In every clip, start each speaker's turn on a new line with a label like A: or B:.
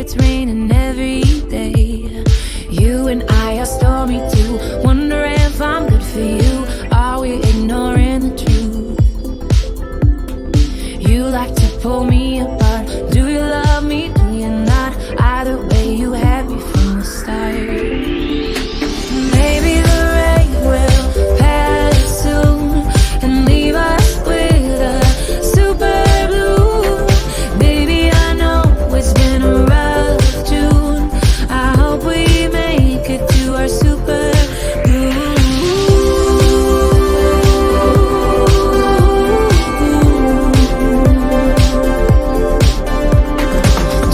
A: it's raining every day. You and I are stormy too. Wonder if I'm good for you. Are we ignoring the truth? You like to pull me apart. Do you love me? Do you not? Either way, you had me from the start. Maybe the rain will pass soon and leave us with a super blue. Baby, I know it's been a rough June. I hope we make it to our super blue.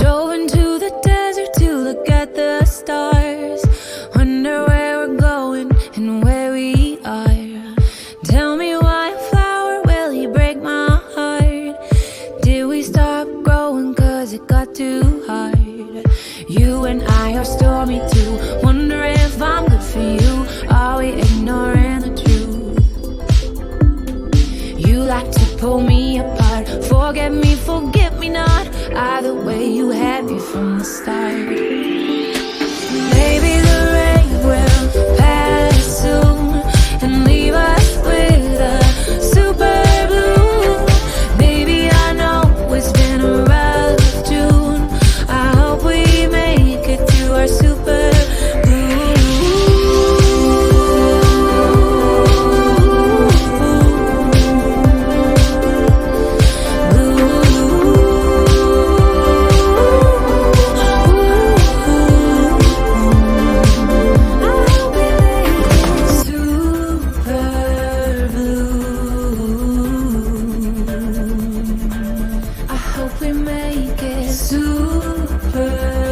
A: Drove into the desert to look at the stars. Wonder where we're going and where we are. Tell me why a flower will he break my heart? Did we stop growing cause it got too hard? You and I are stormy too. Wonder if I'm good for you. Are we ignoring the truth? You like to pull me apart. Forget me, forget me not. Either way, you had me from the start. Maybe the rain will pass soon and leave us with a super blue. Baby, I know it's been a rough June. I hope we make it to our super blue. I hope we make it super